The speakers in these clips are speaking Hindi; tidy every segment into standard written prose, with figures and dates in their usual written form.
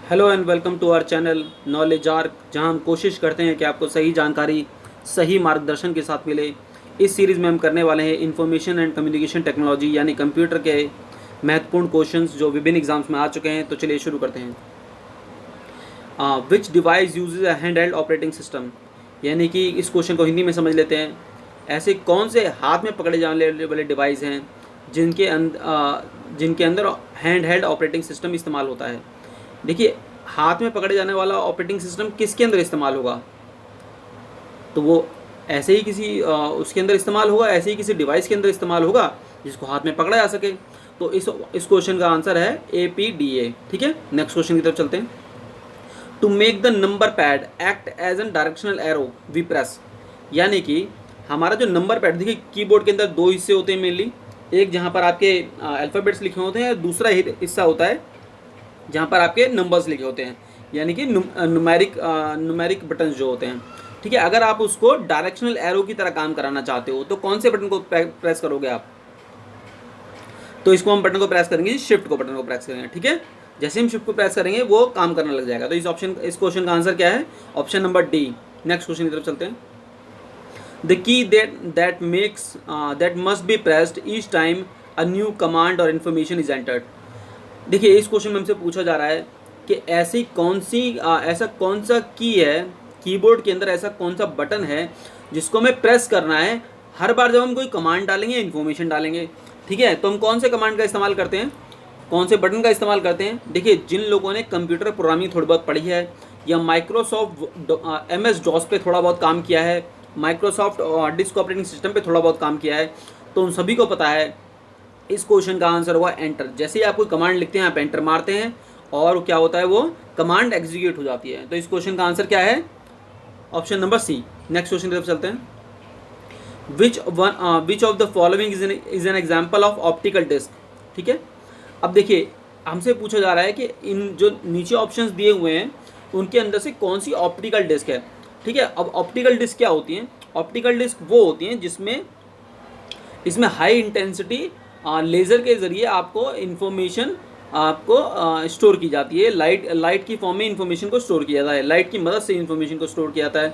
Hello and welcome to our channel knowledge arc, जहां हम कोशिश करते हैं कि आपको सही जानकारी सही मार्गदर्शन के साथ मिले। इस सीरीज़ में हम करने वाले हैं इंफॉर्मेशन एंड कम्युनिकेशन टेक्नोलॉजी यानी कंप्यूटर के महत्वपूर्ण क्वेश्चंस जो विभिन्न एग्जाम्स में आ चुके हैं। तो चलिए शुरू करते हैं। विच device usage a hand held operating system, यानी कि इस क्वेश्चन को हिंदी में समझ लेते हैं। ऐसे कौन से हाथ में पकड़े जाने वाले डिवाइस हैं जिनके अंदर हैंड हेल्ड ऑपरेटिंग सिस्टम इस्तेमाल होता है। देखिए, हाथ में पकड़े जाने वाला ऑपरेटिंग सिस्टम किसके अंदर इस्तेमाल होगा? तो वो ऐसे ही किसी उसके अंदर इस्तेमाल होगा, ऐसे ही किसी डिवाइस के अंदर इस्तेमाल होगा जिसको हाथ में पकड़ा जा सके। तो इस क्वेश्चन का आंसर है APDA। ठीक है, नेक्स्ट क्वेश्चन की तरफ चलते हैं। To make the number pad act as an directional arrow we press, यानी कि हमारा जो नंबर पैड, देखिए कीबोर्ड के अंदर दो हिस्से होते हैं मेनली। एक जहाँ पर आपके अल्फ़ाबेट्स लिखे होते हैं, दूसरा हिस्सा होता है जहाँ पर आपके नंबर्स लिखे होते हैं, यानी कि न्यूमेरिक बटन जो होते हैं। ठीक है, अगर आप उसको डायरेक्शनल एरो की तरह काम कराना चाहते हो तो कौन से बटन को प्रेस करोगे आप? तो इसको हम बटन को प्रेस करेंगे, शिफ्ट को बटन को प्रेस करेंगे। ठीक है, जैसे हम शिफ्ट को प्रेस करेंगे वो काम करने लग जाएगा। तो इस क्वेश्चन का आंसर क्या है? Option number D. Next question की तरफ चलते हैं। The key that must be pressed each time a new command और इन्फॉर्मेशन इज एंटर्ड। देखिए, इस क्वेश्चन में हमसे पूछा जा रहा है कि ऐसा कौन सा की है कीबोर्ड के अंदर, ऐसा कौन सा बटन है जिसको हमें प्रेस करना है हर बार जब हम कोई कमांड डालेंगे, इन्फॉर्मेशन डालेंगे। ठीक है, तो हम कौन से कमांड का इस्तेमाल करते हैं, कौन से बटन का इस्तेमाल करते हैं? देखिए, जिन लोगों ने कंप्यूटर प्रोग्रामिंग थोड़ी बहुत पढ़ी है या माइक्रोसॉफ्ट MS DOS पे थोड़ा बहुत काम किया है, माइक्रोसॉफ्ट डिस्क ऑपरेटिंग सिस्टम पे थोड़ा बहुत काम किया है, तो उन सभी को पता है इस क्वेश्चन का आंसर हुआ एंटर। जैसे ही आप कोई कमांड लिखते हैं, आप एंटर मारते हैं और क्या होता है, वो कमांड एग्जीक्यूट हो जाती है। तो इस क्वेश्चन का आंसर क्या है? Option number C. Next question की तरफ चलते हैं। Which of the following is an example of optical disc. ठीक है, अब देखिए, हमसे पूछा जा रहा है कि इन जो नीचे ऑप्शंस दिए हुए हैं उनके अंदर से कौन सी ऑप्टिकल डिस्क है। ठीक है, अब ऑप्टिकल डिस्क क्या होती हैं? ऑप्टिकल डिस्क वो होती हैं जिसमें इसमें हाई इंटेंसिटी लेज़र के ज़रिए आपको इन्फॉर्मेशन स्टोर की जाती है। लाइट की फॉर्म में इन्फॉर्मेशन को स्टोर किया जाता है, लाइट की मदद से इन्फॉर्मेशन को स्टोर किया जाता है।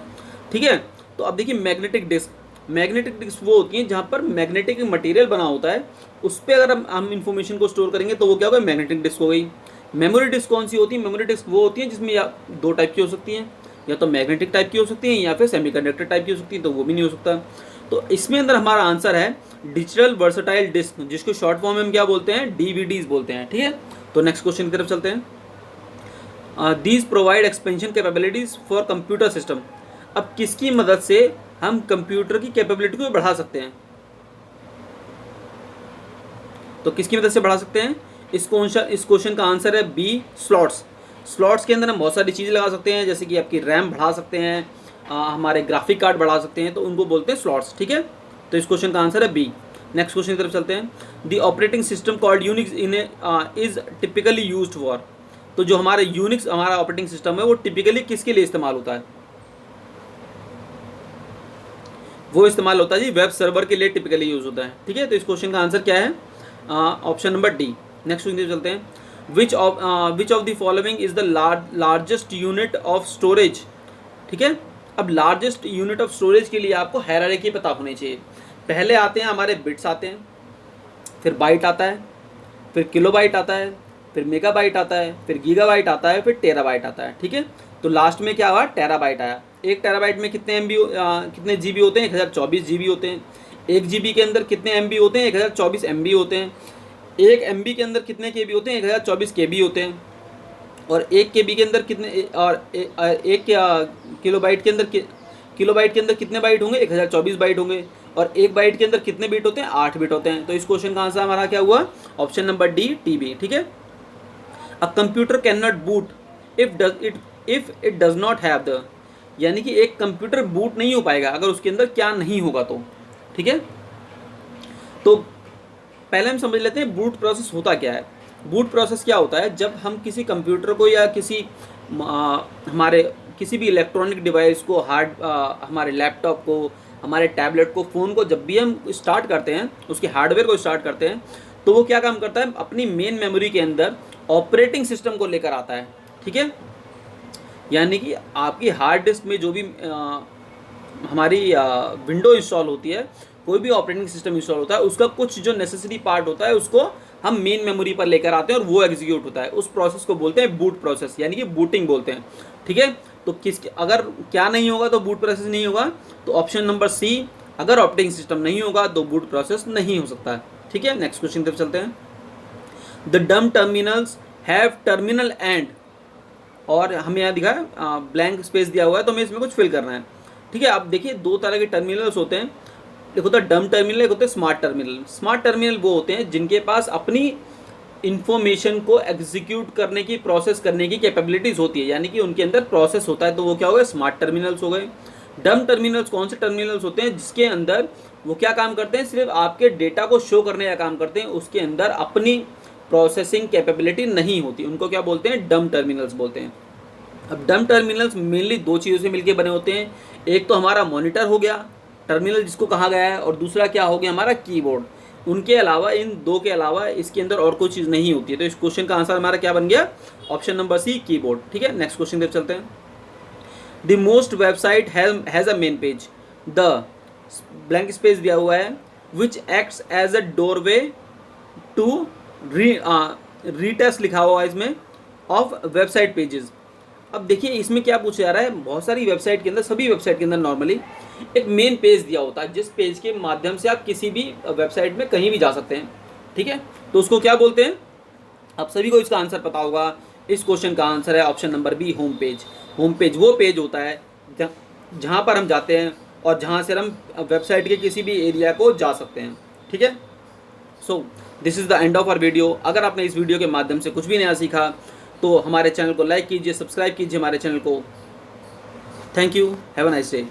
ठीक है, तो अब देखिए, मैग्नेटिक डिस्क वो होती हैं जहाँ पर मैग्नेटिक मटेरियल बना होता है, उस पर अगर हम इन्फॉर्मेशन को स्टोर करेंगे तो वो क्या होगा? मैग्नेटिक डिस्क हो गई। मेमोरी डिस्क कौन सी होती है? मेमोरी डिस्क वो होती है जिसमें या दो टाइप की हो सकती हैं, या तो मैग्नेटिक टाइप की हो सकती हैं या फिर सेमीकंडक्टर टाइप की हो सकती है, तो वो भी नहीं हो सकता। तो इसमें अंदर हमारा आंसर है डिजिटल वर्सटाइल डिस्क, जिसको शॉर्ट फॉर्म में हम क्या बोलते हैं? DVDs बोलते हैं। ठीक है, तो नेक्स्ट क्वेश्चन की तरफ चलते हैं। These provide expansion capabilities for computer system. अब किसकी मदद से हम कंप्यूटर की कैपेबिलिटी को बढ़ा सकते हैं? तो किसकी मदद से बढ़ा सकते हैं? इस क्वेश्चन का आंसर है बी, स्लॉट्स के अंदर हम बहुत सारी चीज़ें लगा सकते हैं, जैसे कि आपकी रैम बढ़ा सकते हैं, हमारे ग्राफिक कार्ड बढ़ा सकते हैं, तो उनको बोलते हैं स्लॉट्स। ठीक है, तो इस क्वेश्चन का आंसर है बी। नेक्स्ट क्वेश्चन की तरफ चलते हैं। The operating system called Unix is typically used for. तो जो हमारा यूनिक्स हमारा ऑपरेटिंग सिस्टम है वो टिपिकली किसके लिए इस्तेमाल होता है? वो इस्तेमाल होता है जी वेब सर्वर के लिए टिपिकली यूज होता है। ठीक है, तो इस क्वेश्चन का आंसर क्या है? Option number D. Next question चलते हैं। Which of the following is the largest unit of storage. ठीक है, अब लार्जेस्ट यूनिट ऑफ स्टोरेज के लिए आपको हायरार्की पता होनी चाहिए। पहले आते हैं हमारे बिट्स आते हैं, फिर बाइट आता है, फिर किलोबाइट आता है, फिर मेगाबाइट आता है, फिर गीगाबाइट आता है, फिर टेराबाइट आता है। ठीक है, तो लास्ट में क्या हुआ? टेराबाइट आया। एक टेराबाइट में कितने कितने GB होते हैं? 1024 GB होते हैं। एक GB के अंदर कितने MB होते हैं? 1024 MB होते हैं। एक MB के अंदर कितने KB होते हैं? 1024 KB होते हैं। और एक KB के अंदर कितने एक किलोबाइट के अंदर कितने बाइट होंगे? 1024 बाइट होंगे। और एक बाइट के अंदर कितने बिट होते हैं? 8 बिट होते हैं। तो इस क्वेश्चन का आंसर हमारा क्या हुआ? Option number D, TB। ठीक है, a computer can not boot if it does not have the, यानी कि एक कंप्यूटर बूट नहीं हो पाएगा अगर उसके अंदर क्या नहीं होगा तो। ठीक है, तो पहले हम समझ लेते हैं बूट प्रोसेस होता क्या है। बूट प्रोसेस क्या होता है? जब हम किसी कंप्यूटर को या हमारे किसी भी इलेक्ट्रॉनिक डिवाइस को, हमारे लैपटॉप को, हमारे टैबलेट को, फ़ोन को, जब भी हम स्टार्ट करते हैं, उसके हार्डवेयर को स्टार्ट करते हैं, तो वो क्या काम करता है? अपनी मेन मेमोरी के अंदर ऑपरेटिंग सिस्टम को लेकर आता है। ठीक है, यानी कि आपकी हार्ड डिस्क में जो भी हमारी विंडो इंस्टॉल होती है, कोई भी ऑपरेटिंग सिस्टम इंस्टॉल होता है, उसका कुछ जो नेसेसरी पार्ट होता है उसको हम मेन मेमोरी पर लेकर आते हैं और वो एग्जीक्यूट होता है। उस प्रोसेस को बोलते हैं बूट प्रोसेस, यानी कि बूटिंग बोलते हैं। ठीक है, तो अगर क्या नहीं होगा तो बूट प्रोसेस नहीं होगा, तो ऑप्शन नंबर सी, अगर ऑपरेटिंग सिस्टम नहीं होगा तो बूट प्रोसेस नहीं हो सकता है। ठीक है, नेक्स्ट क्वेश्चन तरफ चलते हैं। द डम टर्मिनल्स हैव टर्मिनल एंड, और हमें यहाँ दिखा है ब्लैंक स्पेस दिया हुआ है, तो हमें इसमें कुछ फिल करना है। ठीक है, अब देखिए दो तरह के टर्मिनल्स होते हैं, एक होता है डम टर्मिनल, एक होता है स्मार्ट टर्मिनल। स्मार्ट टर्मिनल वो होते हैं जिनके पास अपनी इंफॉर्मेशन को एग्जीक्यूट करने की, प्रोसेस करने की कैपेबिलिटीज़ होती है, यानी कि उनके अंदर प्रोसेस होता है, तो वो क्या हो गए, स्मार्ट टर्मिनल्स हो गए। डम टर्मिनल्स कौन से टर्मिनल्स होते हैं, जिसके अंदर वो क्या काम करते हैं, सिर्फ आपके डेटा को शो करने का काम करते हैं, उसके अंदर अपनी प्रोसेसिंग कैपेबिलिटी नहीं होती, उनको क्या बोलते हैं, डम टर्मिनल्स बोलते हैं। अब डम टर्मिनल्स मेनली दो चीज़ों से मिलकर बने होते हैं, एक तो हमारा मॉनिटर हो गया टर्मिनल जिसको कहा गया है, और दूसरा क्या हो गया, हमारा कीबोर्ड। उनके अलावा, इन दो के अलावा इसके अंदर और कोई चीज़ नहीं होती है, तो इस क्वेश्चन का आंसर हमारा क्या बन गया, ऑप्शन नंबर सी, कीबोर्ड। ठीक है, नेक्स्ट क्वेश्चन तरफ चलते हैं। The most website has a main page, the blank space दिया हुआ है, which acts as a doorway to retest लिखा हुआ है इसमें, ऑफ वेबसाइट पेजेस। अब देखिए इसमें क्या पूछा जा रहा है, बहुत सारी वेबसाइट के अंदर, सभी वेबसाइट के अंदर नॉर्मली एक मेन पेज दिया होता है, जिस पेज के माध्यम से आप किसी भी वेबसाइट में कहीं भी जा सकते हैं। ठीक है, तो उसको क्या बोलते हैं, आप सभी को इसका आंसर पता होगा। इस क्वेश्चन का आंसर है option number B, home page. Home page वो पेज होता है जहाँ पर हम जाते हैं और जहाँ से हम वेबसाइट के किसी भी एरिया को जा सकते हैं। ठीक है, so this is the end of our video. अगर आपने इस वीडियो के माध्यम से कुछ भी नया सीखा तो हमारे चैनल को लाइक कीजिए, सब्सक्राइब कीजिए हमारे चैनल को। Thank you, have a nice day.